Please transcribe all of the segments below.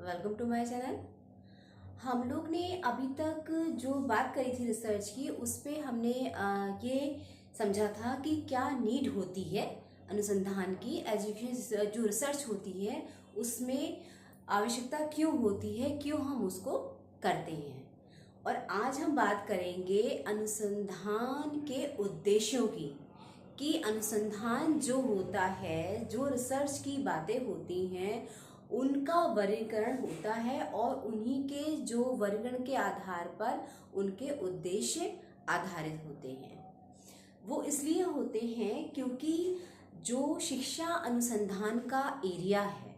Welcome to my channel. हम लोग ने अभी तक जो बात करी थी रिसर्च की, उस पे हमने ये समझा था कि क्या नीड होती है अनुसंधान की, एजुकेशन जो रिसर्च होती है उसमें आवश्यकता क्यों होती है, क्यों हम उसको करते हैं। और आज हम बात करेंगे अनुसंधान के उद्देश्यों की, कि अनुसंधान जो होता है, जो रिसर्च की बातें होती हैं, उनका वर्गीकरण होता है और उन्हीं के जो वर्गीकरण के आधार पर उनके उद्देश्य आधारित होते हैं। वो इसलिए होते हैं क्योंकि जो शिक्षा अनुसंधान का एरिया है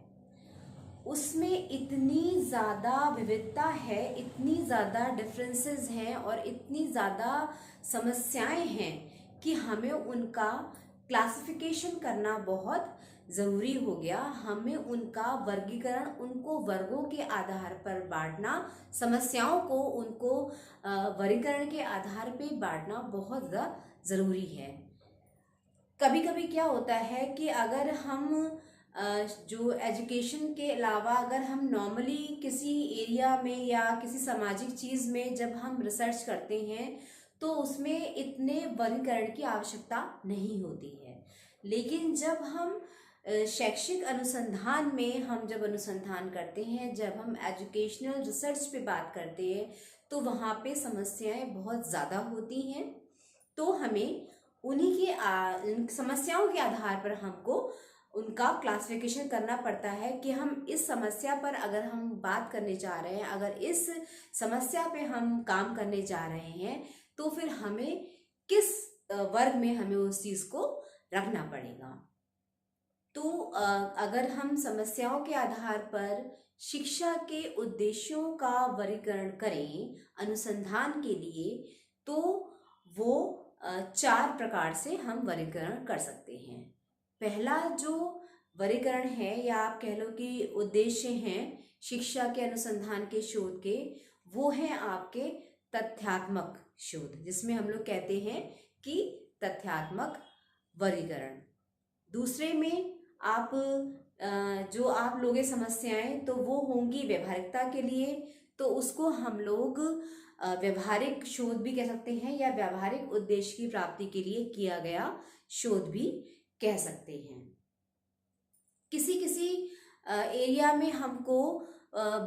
उसमें इतनी ज़्यादा विविधता है, इतनी ज़्यादा डिफरेंसेस हैं और इतनी ज़्यादा समस्याएं हैं कि हमें उनका क्लासिफिकेशन करना बहुत ज़रूरी हो गया। हमें उनका वर्गीकरण, उनको वर्गों के आधार पर बांटना, समस्याओं को उनको वर्गीकरण के आधार पर बांटना बहुत ज़्यादा ज़रूरी है। कभी कभी क्या होता है कि अगर हम जो एजुकेशन के अलावा अगर हम नॉर्मली किसी एरिया में या किसी सामाजिक चीज़ में जब हम रिसर्च करते हैं तो उसमें इतने वर्गीकरण की आवश्यकता नहीं होती है। लेकिन जब हम शैक्षिक अनुसंधान में हम जब अनुसंधान करते हैं, जब हम एजुकेशनल रिसर्च पे बात करते हैं, तो वहाँ पे समस्याएं बहुत ज़्यादा होती हैं। तो हमें उन्हीं के समस्याओं के आधार पर हमको उनका क्लासिफिकेशन करना पड़ता है कि हम इस समस्या पर अगर हम बात करने जा रहे हैं, अगर इस समस्या पे हम काम करने जा रहे हैं, तो फिर हमें किस वर्ग में हमें उस चीज़ को रखना पड़ेगा। तो अगर हम समस्याओं के आधार पर शिक्षा के उद्देश्यों का वर्गीकरण करें अनुसंधान के लिए, तो वो 4 प्रकार से हम वर्गीकरण कर सकते हैं। पहला जो वर्गीकरण है, या आप कह लो कि उद्देश्य हैं शिक्षा के अनुसंधान के शोध के, वो हैं आपके तथ्यात्मक शोध, जिसमें हम लोग कहते हैं कि तथ्यात्मक वर्गीकरण। दूसरे में आप जो आप लोगे समस्याएं, तो वो होंगी व्यवहारिकता के लिए, तो उसको हम लोग व्यवहारिक शोध भी कह सकते हैं, या व्यवहारिक उद्देश्य की प्राप्ति के लिए किया गया शोध भी कह सकते हैं। किसी किसी एरिया में हमको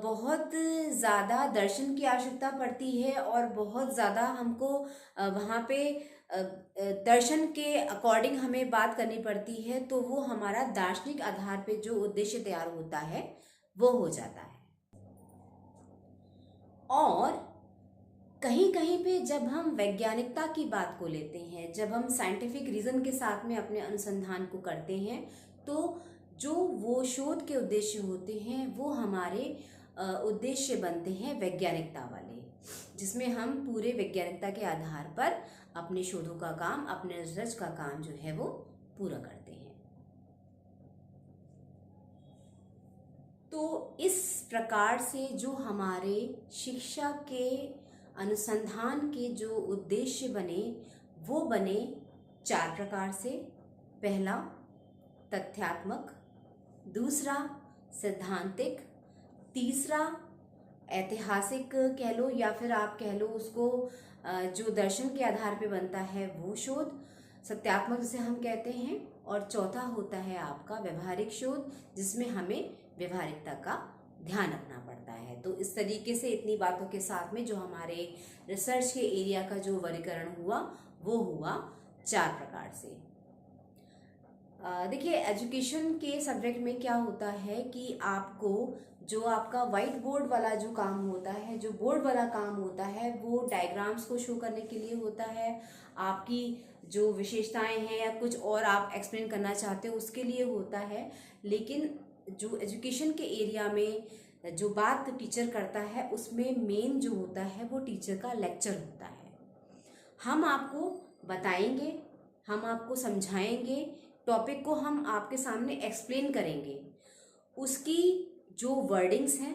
बहुत ज़्यादा दर्शन की आवश्यकता पड़ती है और बहुत ज़्यादा हमको वहाँ पे दर्शन के अकॉर्डिंग हमें बात करनी पड़ती है, तो वो हमारा दार्शनिक आधार पे जो उद्देश्य तैयार होता है वो हो जाता है। और कहीं कहीं पे जब हम वैज्ञानिकता की बात को लेते हैं, जब हम साइंटिफिक रीज़न के साथ में अपने अनुसंधान को करते हैं, तो जो वो शोध के उद्देश्य होते हैं वो हमारे उद्देश्य बनते हैं वैज्ञानिकता वाले, जिसमें हम पूरे वैज्ञानिकता के आधार पर अपने शोधों का काम, अपने रिसर्च का काम जो है वो पूरा करते हैं। तो इस प्रकार से जो हमारे शिक्षा के अनुसंधान के जो उद्देश्य बने, वो बने 4 प्रकार से। पहला तथ्यात्मक, दूसरा सिद्धांतिक, तीसरा ऐतिहासिक कह लो, या फिर आप कह लो उसको जो दर्शन के आधार पे बनता है वो शोध, सत्यात्मक जिसे हम कहते हैं, और चौथा होता है आपका व्यवहारिक शोध, जिसमें हमें व्यवहारिकता का ध्यान रखना पड़ता है। तो इस तरीके से इतनी बातों के साथ में जो हमारे रिसर्च के एरिया का जो वर्गीकरण हुआ वो हुआ 4 प्रकार से। देखिए, एजुकेशन के सब्जेक्ट में क्या होता है कि आपको जो आपका वाइट बोर्ड वाला जो काम होता है, जो बोर्ड वाला काम होता है, वो डायग्राम्स को शो करने के लिए होता है, आपकी जो विशेषताएं हैं या कुछ और आप एक्सप्लेन करना चाहते हो उसके लिए होता है। लेकिन जो एजुकेशन के एरिया में जो बात टीचर करता है, उसमें मेन जो होता है वो टीचर का लेक्चर होता है। हम आपको बताएंगे, हम आपको समझाएंगे, टॉपिक को हम आपके सामने एक्सप्लेन करेंगे, उसकी जो वर्डिंग्स हैं,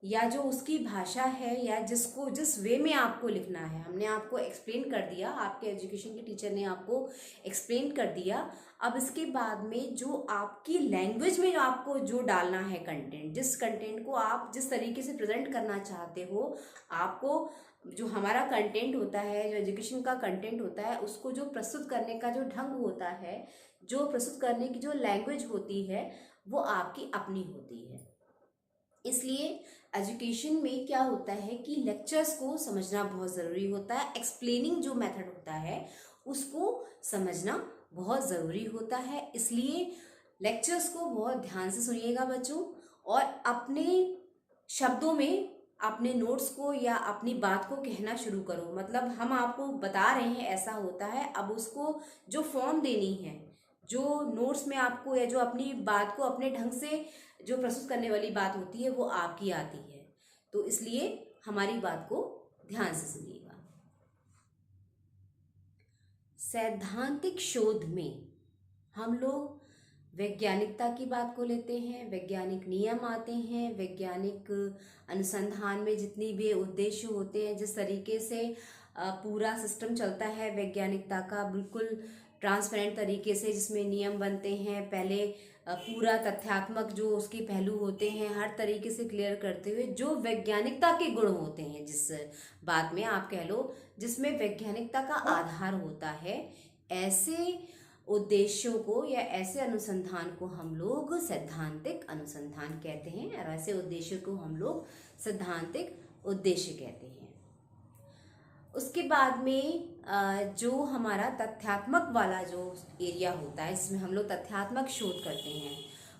या जो उसकी भाषा है या जिस वे में आपको लिखना है, हमने आपको एक्सप्लेन कर दिया, आपके एजुकेशन के टीचर ने आपको एक्सप्लेन कर दिया। अब इसके बाद में जो आपकी लैंग्वेज में आपको जो डालना है कंटेंट, जिस कंटेंट को आप जिस तरीके से प्रेजेंट करना चाहते हो, आपको जो हमारा कंटेंट होता है, जो एजुकेशन का कंटेंट होता है, उसको जो प्रस्तुत करने का जो ढंग होता है, जो प्रस्तुत करने की जो लैंग्वेज होती है, वो आपकी अपनी होती है। इसलिए एजुकेशन में क्या होता है कि लेक्चर्स को समझना बहुत ज़रूरी होता है, एक्सप्लेनिंग जो मेथड होता है उसको समझना बहुत ज़रूरी होता है। इसलिए लेक्चर्स को बहुत ध्यान से सुनिएगा बच्चों, और अपने शब्दों में अपने नोट्स को या अपनी बात को कहना शुरू करो। मतलब हम आपको बता रहे हैं ऐसा होता है, अब उसको जो फॉर्म देनी है, जो नोट्स में आपको या जो अपनी बात को अपने ढंग से जो प्रस्तुत करने वाली बात होती है वो आपकी आती है। तो इसलिए हमारी बात को ध्यान से सुनिएगा। सैद्धांतिक शोध में हम लोग वैज्ञानिकता की बात को लेते हैं, वैज्ञानिक नियम आते हैं, वैज्ञानिक अनुसंधान में जितनी भी उद्देश्य होते हैं, जिस तरीके से पूरा सिस्टम चलता है वैज्ञानिकता का, बिल्कुल ट्रांसपेरेंट तरीके से, जिसमें नियम बनते हैं, पहले पूरा तथ्यात्मक जो उसके पहलू होते हैं हर तरीके से क्लियर करते हुए, जो वैज्ञानिकता के गुण होते हैं, जिस बात में आप कह लो जिसमें वैज्ञानिकता का आधार होता है, ऐसे उद्देश्यों को या ऐसे अनुसंधान को हम लोग सैद्धांतिक अनुसंधान कहते हैं, और ऐसे उद्देश्यों को हम लोग सैद्धांतिक उद्देश्य कहते हैं। उसके बाद में जो हमारा तथ्यात्मक वाला जो एरिया होता है, जिसमें हम लोग तथ्यात्मक शोध करते हैं,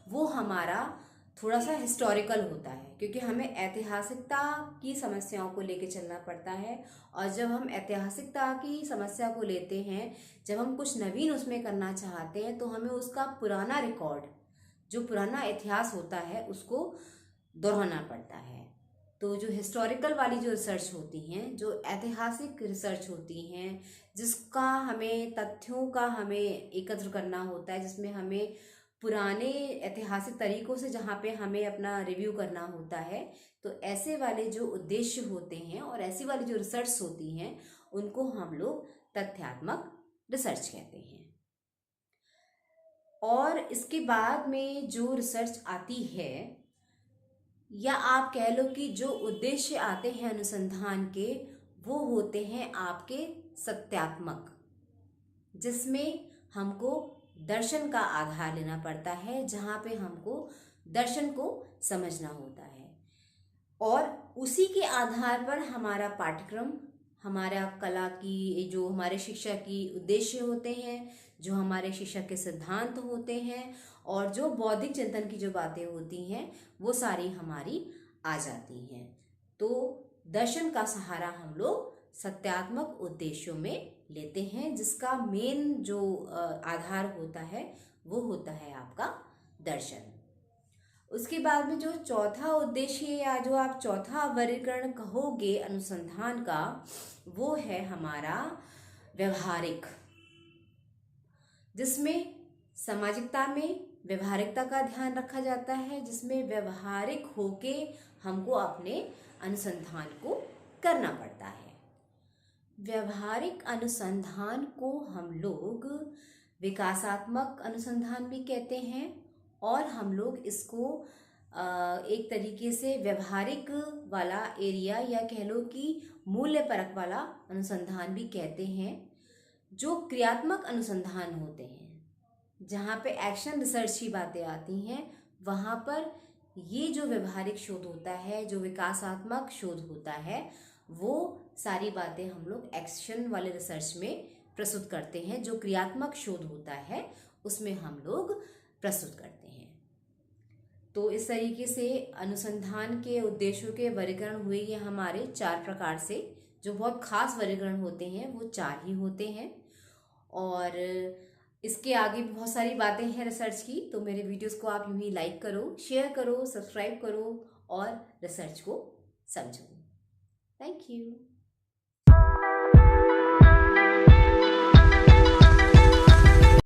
वो हमारा थोड़ा सा हिस्टोरिकल होता है, क्योंकि हमें ऐतिहासिकता की समस्याओं को लेके चलना पड़ता है। और जब हम ऐतिहासिकता की समस्या को लेते हैं, जब हम कुछ नवीन उसमें करना चाहते हैं, तो हमें उसका पुराना रिकॉर्ड, जो पुराना इतिहास होता है, उसको दोहराना पड़ता है। तो जो हिस्टोरिकल वाली जो रिसर्च होती हैं, जो ऐतिहासिक रिसर्च होती हैं, जिसका हमें तथ्यों का हमें एकत्र करना होता है, जिसमें हमें पुराने ऐतिहासिक तरीकों से जहाँ पे हमें अपना रिव्यू करना होता है, तो ऐसे वाले जो उद्देश्य होते हैं और ऐसी वाली जो रिसर्च होती हैं, उनको हम लोग तथ्यात्मक रिसर्च कहते हैं। और इसके बाद में जो रिसर्च आती है, या आप कह लो कि जो उद्देश्य आते हैं अनुसंधान के, वो होते हैं आपके सत्यात्मक, जिसमें हमको दर्शन का आधार लेना पड़ता है, जहाँ पे हमको दर्शन को समझना होता है, और उसी के आधार पर हमारा पाठ्यक्रम, हमारा कला की जो हमारे शिक्षा की उद्देश्य होते हैं, जो हमारे शिक्षा के सिद्धांत होते हैं, और जो बौद्धिक चिंतन की जो बातें होती हैं, वो सारी हमारी आ जाती हैं। तो दर्शन का सहारा हम लोग सत्यात्मक उद्देश्यों में लेते हैं, जिसका मेन जो आधार होता है वो होता है आपका दर्शन। उसके बाद में जो चौथा उद्देश्य या जो आप चौथा वर्गीकरण कहोगे अनुसंधान का, वो है हमारा व्यवहारिक, जिसमें सामाजिकता में व्यवहारिकता का ध्यान रखा जाता है, जिसमें व्यवहारिक होके हमको अपने अनुसंधान को करना पड़ता है। व्यवहारिक अनुसंधान को हम लोग विकासात्मक अनुसंधान भी कहते हैं, और हम लोग इसको एक तरीके से व्यवहारिक वाला एरिया या कह लो कि मूल्य परक वाला अनुसंधान भी कहते हैं। जो क्रियात्मक अनुसंधान होते हैं, जहाँ पे एक्शन रिसर्च की बातें आती हैं, वहाँ पर ये जो व्यवहारिक शोध होता है, जो विकासात्मक शोध होता है, वो सारी बातें हम लोग एक्शन वाले रिसर्च में प्रस्तुत करते हैं। जो क्रियात्मक शोध होता है उसमें हम लोग प्रस्तुत करते हैं। तो इस तरीके से अनुसंधान के उद्देश्यों के वर्गीकरण हुए ये हमारे 4 प्रकार से। जो बहुत खास वर्गीकरण होते हैं वो 4 ही होते हैं, और इसके आगे भी बहुत सारी बातें हैं रिसर्च की। तो मेरे वीडियोस को आप यूं ही लाइक करो, शेयर करो, सब्सक्राइब करो और रिसर्च को समझो। Thank you.